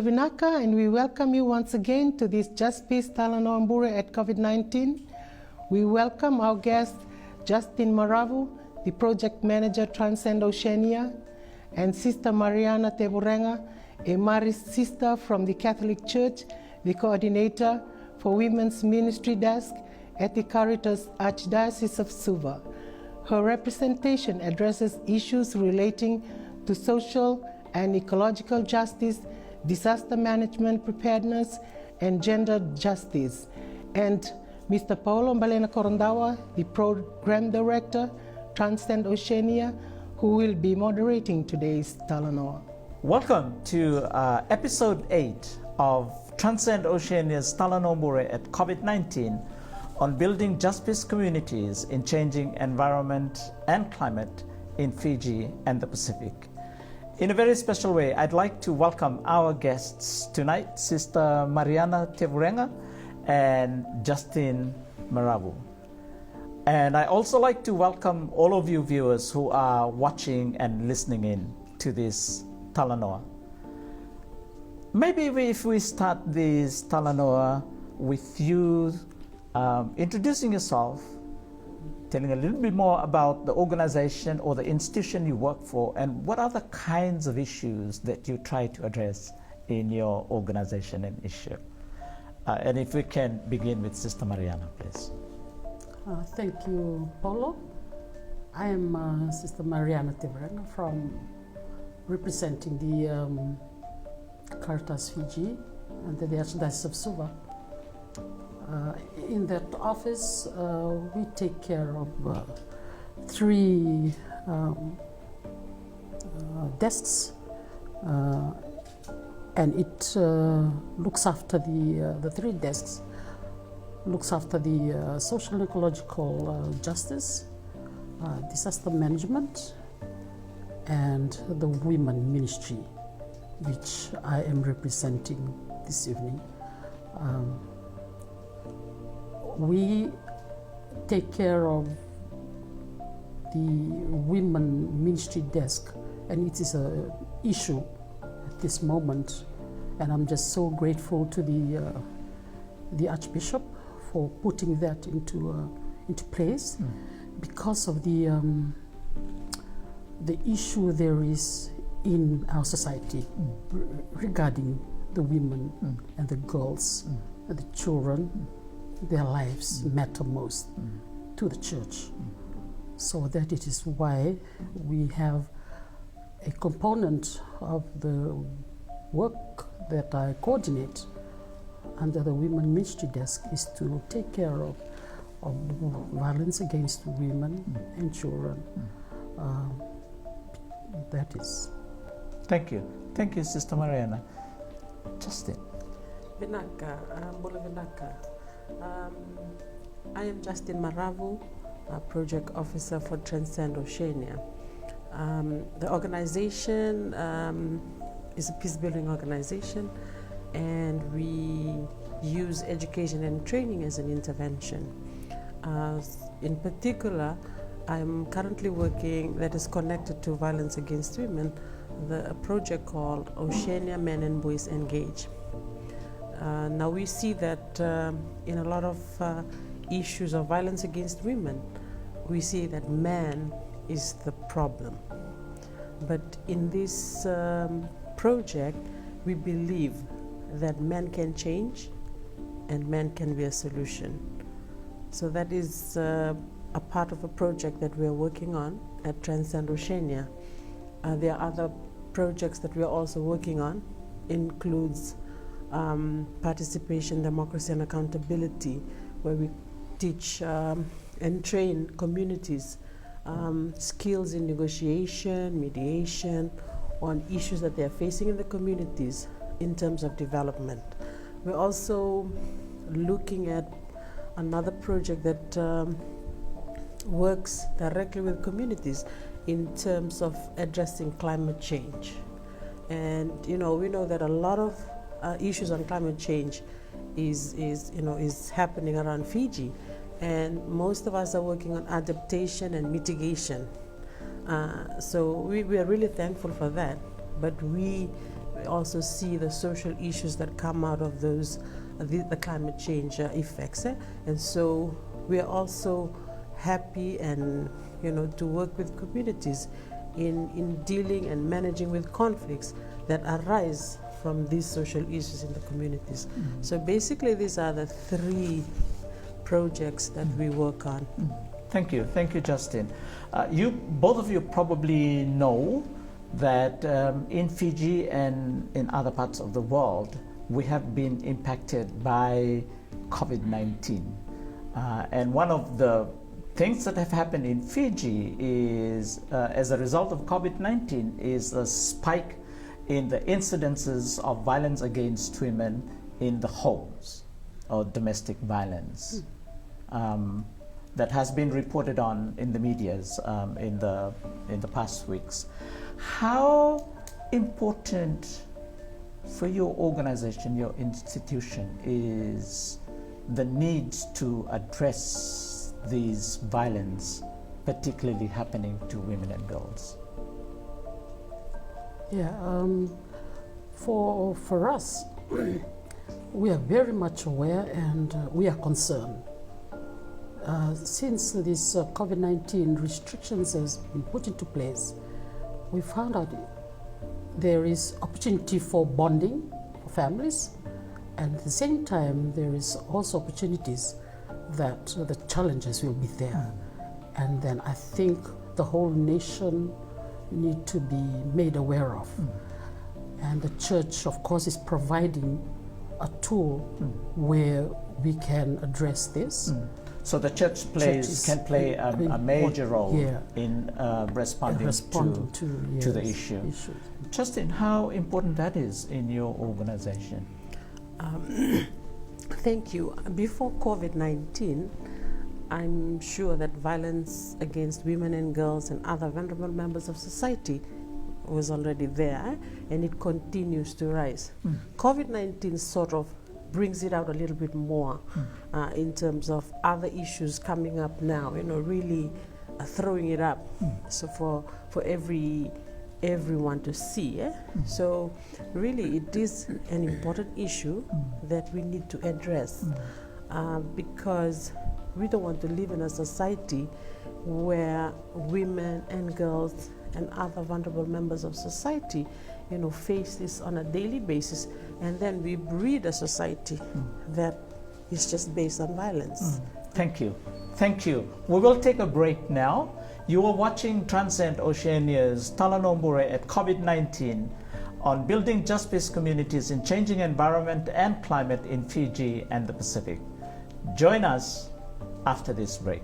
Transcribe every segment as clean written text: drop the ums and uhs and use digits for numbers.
Vinaka, and we welcome you once again to this JUSTPEACE TALANOA and BURE at COVID-19. We welcome our guest, Justin Maravu, the Project Manager, Transcend Oceania, and Sister Mariana Tevurega, a married sister from the Catholic Church, the coordinator for Women's Ministry Desk at the CARITAS Archdiocese of Suva. Her representation addresses issues relating to social and ecological justice, disaster management preparedness, and gender justice. And Mr. Paulo Baleinakorodawa, the Program Director, Transcend Oceania, who will be moderating today's TALANOA. Welcome to episode 8 of Transcend Oceania's TALANOA BURE at COVID-19 on building JUSTPEACE communities in changing environment and climate in Fiji and the Pacific. In a very special way, I'd like to welcome our guests tonight, Sister Mariana Tevurega and Justin Maravu. And I also like to welcome all of you viewers who are watching and listening in to this TALANOA. Maybe if we start this TALANOA with you introducing yourself, telling a little bit more about the organization or the institution you work for, and what are the kinds of issues that you try to address in your organization and issue. And if we can begin with Sister Mariana, please. Thank you, Paulo. I am Sister Mariana Tevurega from representing the CARITAS Fiji and the Archdiocese of Suva. In that office, we take care of 3 desks, and it looks after the 3 desks, looks after the social and ecological justice, disaster management, and the women ministry, which I am representing this evening. We take care of the women ministry desk, and it is an issue at this moment, and I'm just so grateful to the Archbishop for putting that into place, because of the issue there is in our society regarding the women and the girls and the children. Their lives matter most to the church. So that it is why we have a component of the work that I coordinate under the Women Ministry Desk is to take care of violence against women and children. That is. Thank you. Thank you, Sister Mariana. Justin. Vinaka, Bola Vinaka. I am Justin Maravu, Project Officer for Transcend Oceania. The organization is a peace-building organization, and we use education and training as an intervention. In particular, I'm currently working that is connected to violence against women, a project called Oceania Men and Boys Engage. Now we see that in a lot of issues of violence against women, we see that man is the problem. But in this project, we believe that man can change and man can be a solution. So that is a part of a project that we are working on at Transcend Oceania. There are other projects that we are also working on, includes participation, democracy, and accountability, where we teach and train communities skills in negotiation, mediation, on issues that they are facing in the communities in terms of development. We're also looking at another project that works directly with communities in terms of addressing climate change. And we know that a lot of issues on climate change is happening around Fiji, and most of us are working on adaptation and mitigation. So we are really thankful for that. But we We also see the social issues that come out of those, the climate change effects. And so we are also happy and, to work with communities in dealing and managing with conflicts that arise from these social issues in the communities. So basically these are the 3 projects that we work on. Thank you, Justin. Both of you probably know that in Fiji and in other parts of the world, we have been impacted by COVID-19. And one of the things that have happened in Fiji is, as a result of COVID-19, is a spike in the incidences of violence against women in the homes, or domestic violence. That has been reported on in the medias in the past weeks. How important for your organization, your institution, is the need to address these violence, particularly happening to women and girls? Yeah, for us, we are very much aware and we are concerned. Since this COVID-19 restrictions has been put into place, we found out there is opportunity for bonding for families, and at the same time there is also opportunities that the challenges will be there. And then I think the whole nation need to be made aware of. And the church, of course, is providing a tool where we can address this. So the church can play a major role in responding to the issue. Justin, how important that is in your organization? Thank you. Before COVID-19, I'm sure that violence against women and girls and other vulnerable members of society was already there, and it continues to rise. COVID-19 sort of brings it out a little bit more in terms of other issues coming up now, really throwing it up so for everyone to see. So really it is an important issue that we need to address because we don't want to live in a society where women and girls and other vulnerable members of society face this on a daily basis, and then we breed a society that is just based on violence. Thank you. We will take a break now. You are watching Transcend Oceania's TALANOA at COVID-19 on building JUSTPEACE communities in changing environment and climate in Fiji and the Pacific. Join us after this break.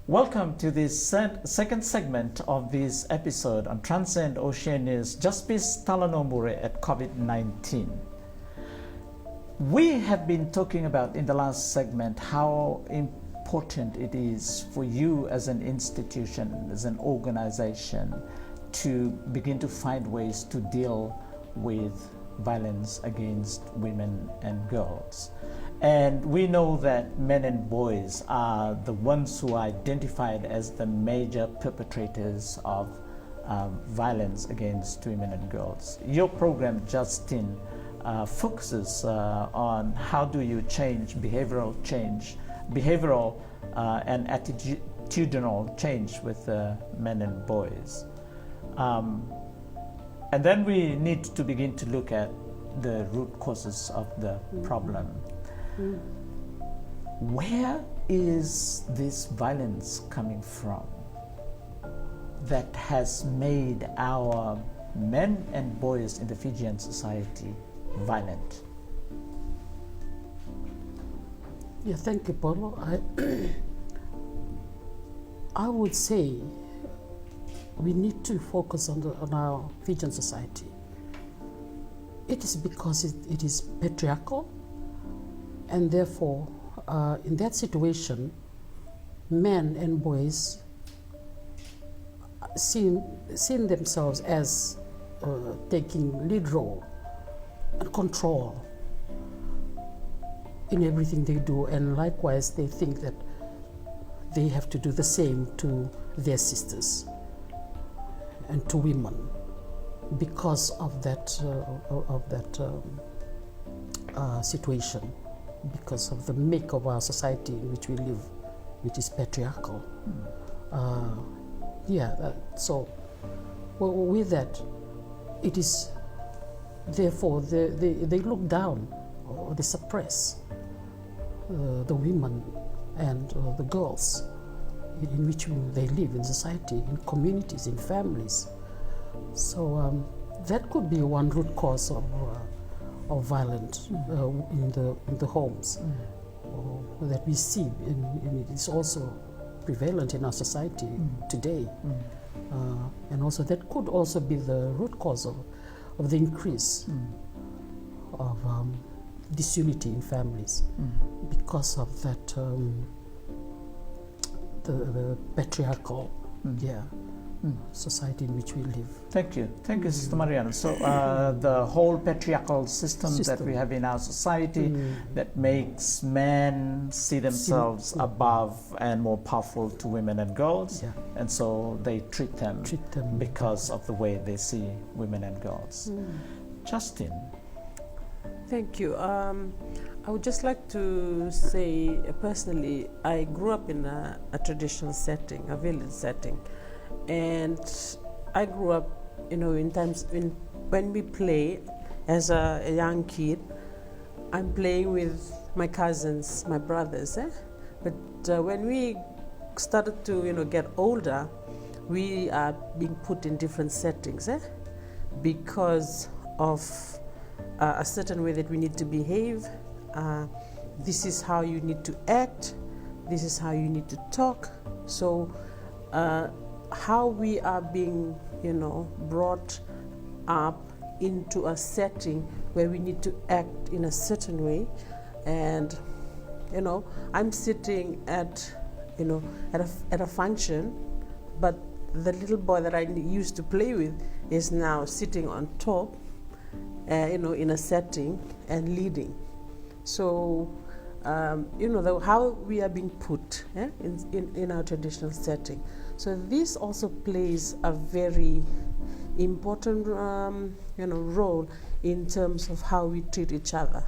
Welcome to this second segment of this episode on Transcend Oceania's JUSTPEACE TALANOA at COVID-19. We have been talking about in the last segment how important it is for you as an institution, as an organization, to begin to find ways to deal with violence against women and girls. And we know that men and boys are the ones who are identified as the major perpetrators of violence against women and girls. Your program, Justin, focuses on how do you change behavioral and attitudinal change with men and boys. And then we need to begin to look at the root causes of the problem. Where is this violence coming from that has made our men and boys in the Fijian society violent? Yeah, thank you, Paulo. I would say we need to focus on our Fijian society. It is because it is patriarchal, and therefore, in that situation, men and boys seen themselves as taking lead role and control in everything they do, and likewise they think that they have to do the same to their sisters and to women because of that situation, because of the make of our society in which we live, which is patriarchal. So with that, it is therefore they look down or they suppress the women and the girls in which they live in society, in communities, in families. So that could be one root cause of violence in the homes that we see, and it is also prevalent in our society today. And also that could also be the root cause of the increase of disunity in families because of that the patriarchal society in which we live. Thank you, Sister Mariana. So the whole patriarchal system that we have in our society that makes men see themselves above and more powerful to women and girls, and so they treat them because of the way they see women and girls. Justin. Thank you. I would just like to say, personally, I grew up in a traditional setting, a village setting, and I grew up, in times when we play as a young kid, I'm playing with my cousins, my brothers, but when we started to, get older, we are being put in different settings, because of a certain way that we need to behave. This is how you need to act. This is how you need to talk. So how we are being, brought up into a setting where we need to act in a certain way. And, I'm sitting at a function, but the little boy that I used to play with is now sitting on top, in a setting and leading. So, how we are being put in our traditional setting. So this also plays a very important, role in terms of how we treat each other.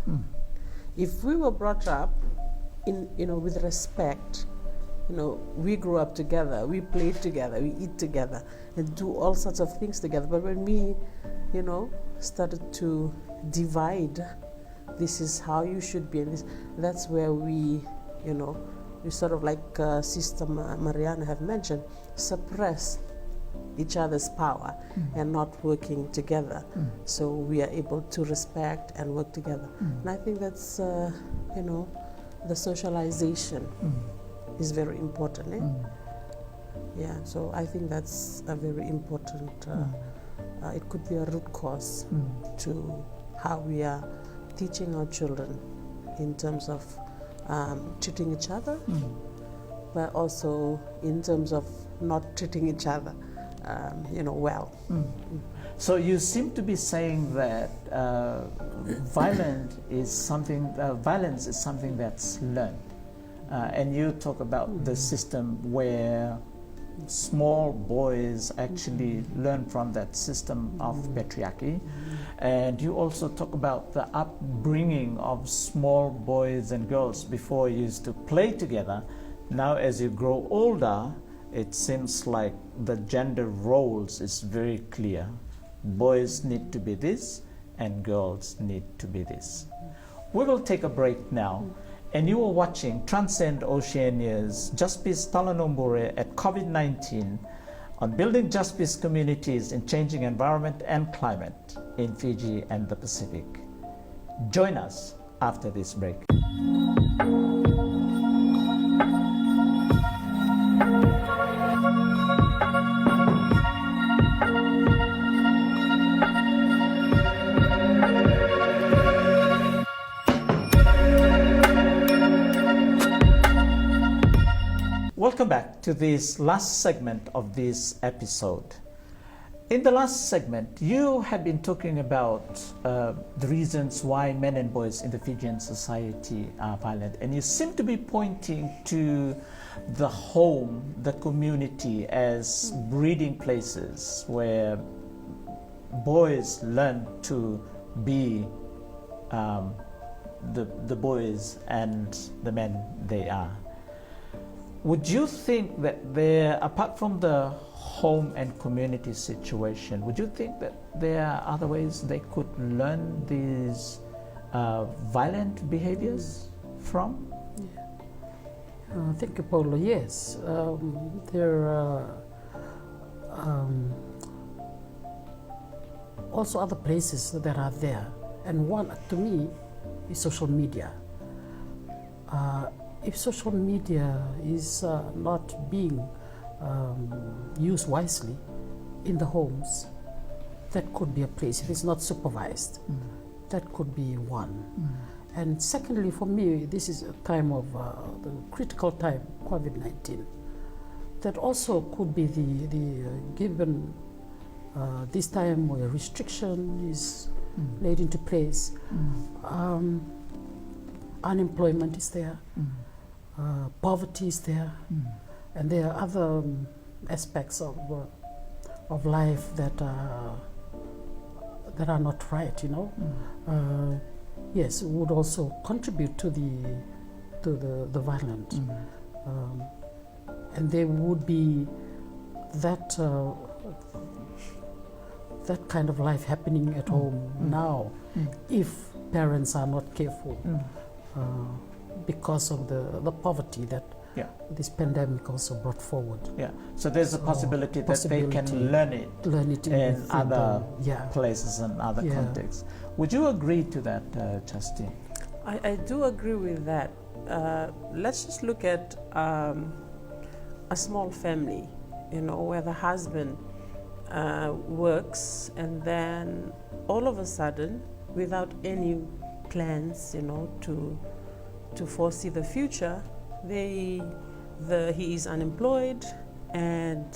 If we were brought up with respect, we grew up together, we played together, we eat together, and do all sorts of things together. But when we, started to divide, this is how you should be, and that's where we, we sort of like Sister Mariana have mentioned, suppress each other's power and not working together. So we are able to respect and work together. And I think that's, the socialization is very important. Yeah, so I think that's a very important, it could be a root cause to how we are teaching our children in terms of treating each other, but also in terms of not treating each other, well. So you seem to be saying that violence is something that's learned, and you talk about the system where small boys actually learn from that system of patriarchy, and you also talk about the upbringing of small boys and girls. Before you used to play together. Now as you grow older, it seems like the gender roles is very clear. Boys need to be this and girls need to be this. We will take a break now. And you are watching Transcend Oceania's JUSTPEACE TALANOA at COVID-19 on building JUSTPEACE communities in changing environment and climate in Fiji and the Pacific. Join us after this break. Welcome back to this last segment of this episode. In the last segment, you have been talking about the reasons why men and boys in the Fijian society are violent, and you seem to be pointing to the home, the community, as breeding places where boys learn to be the boys and the men they are. Would you think that there, apart from the home and community situation, would you think that there are other ways they could learn these violent behaviors from? Thank you, Paulo. Yes, there are also other places that are there, and one to me is social media. If social media is not being used wisely in the homes, that could be a place. If it's not supervised, that could be one. And secondly, for me, this is a time of the critical time, COVID-19. That also could be the given this time where restriction is laid into place. Unemployment is there, poverty is there, and there are other aspects of life that are not right, you know. Yes, it would also contribute to the violent, and there would be that kind of life happening at home now, if parents are not careful, because of the poverty that this pandemic also brought forward. Yeah, so there's a possibility that they can learn it in other places and other contexts. Would you agree to that, Justin? I do agree with that. Let's just look at a small family, you know, where the husband works, and then all of a sudden, without any plans, you know, to foresee the future, he is unemployed, and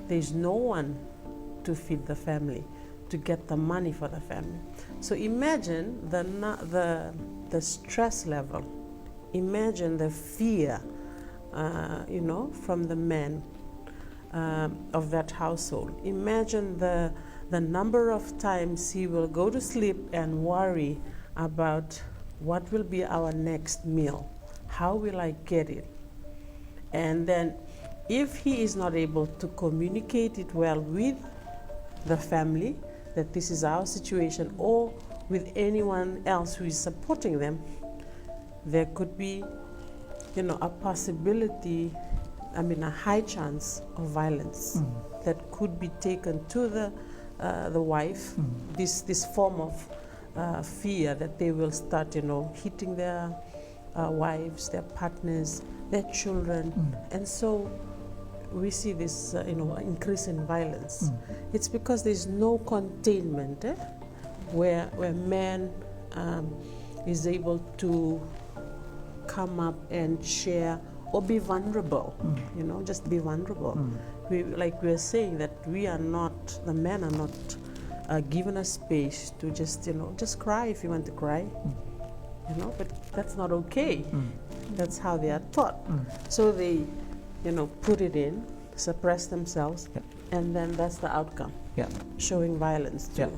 there's no one to feed the family, to get the money for the family. So imagine the stress level, imagine the fear, you know, from the men of that household. Imagine the number of times he will go to sleep and worry about what will be our next meal, how will I get it? And then if he is not able to communicate it well with the family, that this is our situation, or with anyone else who is supporting them, there could be, you know, a possibility, I mean, a high chance of violence that could be taken to the wife, this form of fear that they will start, you know, hitting their wives, their partners, their children, and so we see this, you know, increase in violence. It's because there's no containment, where man is able to come up and share or be vulnerable, you know, just be vulnerable. Like we're saying that we are not, the men are not given a space to just, you know, just cry if you want to cry, you know, but that's not okay. That's how they are taught. So they, you know, put it in, suppress themselves, and then that's the outcome. Showing violence too.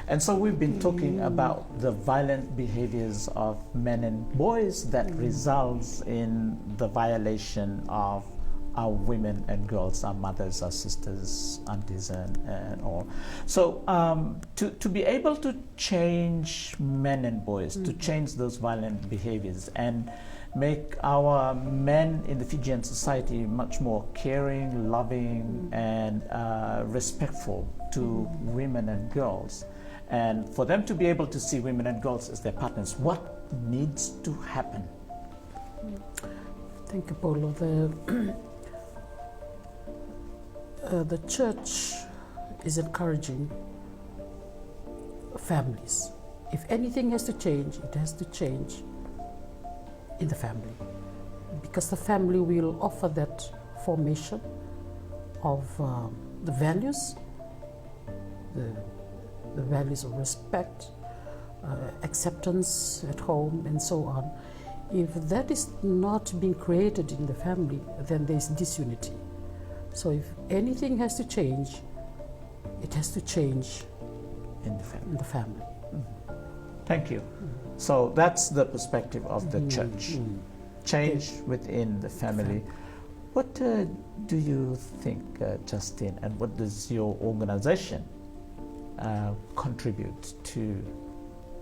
And so we've been talking about the violent behaviors of men and boys that results in the violation of our women and girls, our mothers, our sisters, aunties, and all. So to be able to change men and boys, to change those violent behaviors and make our men in the Fijian society much more caring, loving, and respectful to women and girls, and for them to be able to see women and girls as their partners, what needs to happen? Thank you, Paulo. The church is encouraging families. If anything has to change, it has to change in the family, because the family will offer that formation of the values, the values of respect, acceptance at home, and so on. If that is not being created in the family, then there is disunity. So if anything has to change, it has to change In the family. in the family. Thank you. So that's the perspective of the church. Change within the family. What do you think, Justin, and what does your organization contribute to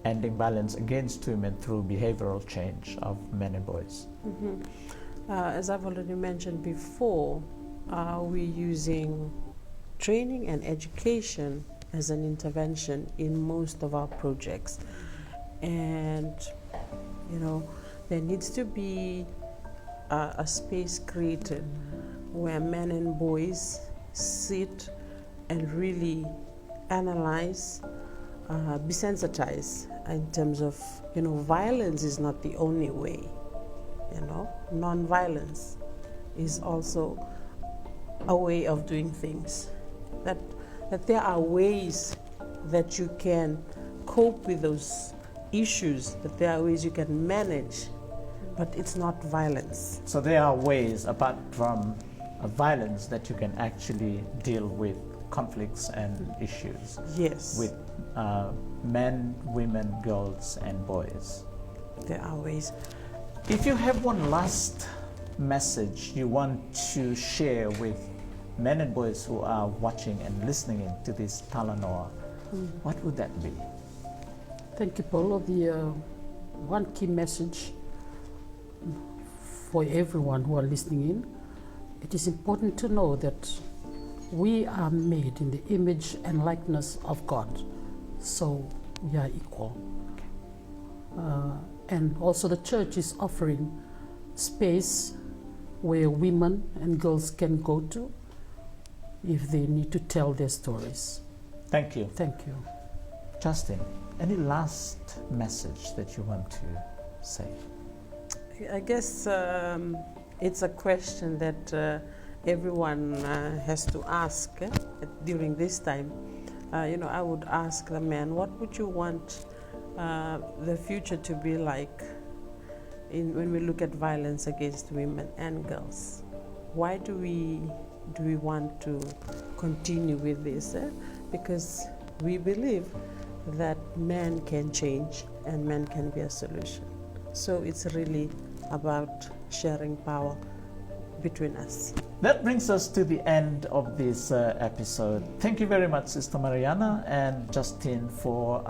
ending violence against women through behavioral change of men and boys? As I've already mentioned before, we're using training and education as an intervention in most of our projects. And, there needs to be a space created where men and boys sit and really analyze, be sensitized in terms of, violence is not the only way. Non-violence is also a way of doing things. That there are ways that you can cope with those issues, that there are ways you can manage, but it's not violence. So there are ways, apart from violence, that you can actually deal with conflicts and issues. Yes. With men, women, girls, and boys. There are ways. If you have one last message you want to share with men and boys who are watching and listening in to this TALANOA, what would that be? Thank you, Paulo. The one key message for everyone who are listening in, it is important to know that we are made in the image and likeness of God, so we are equal. And also the church is offering space where women and girls can go to if they need to tell their stories. Thank you. Thank you. Justin, any last message that you want to say? I guess it's a question that everyone has to ask during this time. I would ask the man, what would you want the future to be like when we look at violence against women and girls? Why do we want to continue with this? Because we believe that man can change and man can be a solution. So it's really about sharing power between us. That brings us to the end of this episode. Thank you very much, Sister Mariana and Justin, for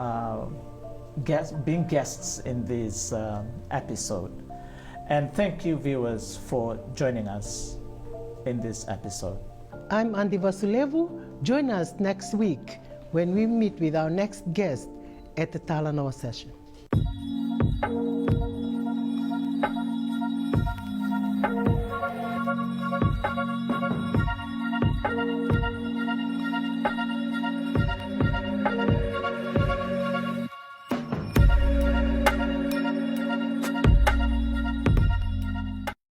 being guests in this episode. And thank you, viewers, for joining us in this episode. I'm Andy Vasulevu. Join us next week when we meet with our next guest at the TALANOA session.